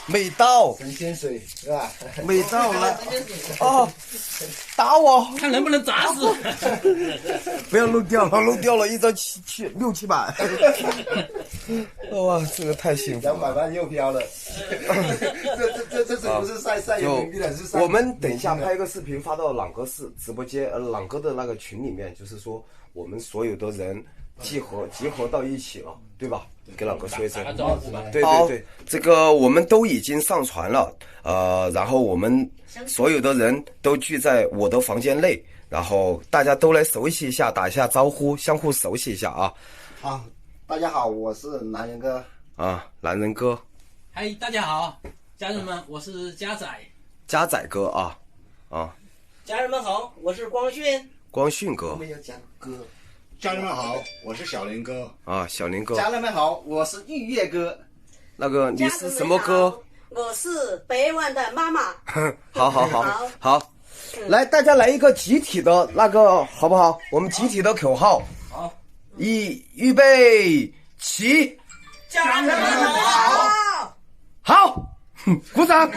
没到，神仙水是吧？没到了。哦，打我！看能不能砸死。不要漏掉了，漏掉了，一张六七百。哇，这个太幸福了。200万又飘了。这是不是晒人民币的？是晒。我们等一下拍一个视频发到朗哥直播间，朗哥的那个群里面，就是说我们所有的人集合到一起了，对吧？给朗哥说一声。打招呼吧。对对对，这个我们都已经上传了，然后我们所有的人都聚在我的房间内，然后大家都来熟悉一下，打一下招呼，相互熟悉一下啊。好，大家好，我是男人哥。啊，男人哥。嗨，大家好，家人们，我是家仔。家仔哥啊，家人们好，我是光迅。光迅哥。我们要讲哥。家人们好，我是小林哥。啊，小林哥。家人们好，我是玉叶哥。那个你是什么哥？我是百万的妈妈。好，来，大家来一个集体的那个好不好？我们集体的口号。好，预备起。家人们好。好，鼓掌。